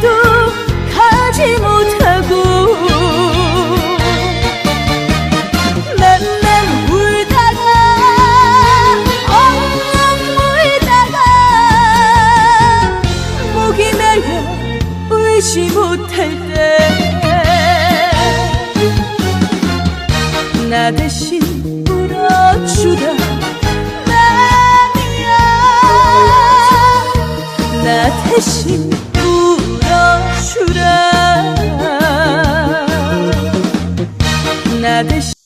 도 가지 못하고 맨날 울다가 엉엉 울다가 목이 메여 울지 못할 때 나 대신 울어주라 나니야 나 대신 울어주라 나 대신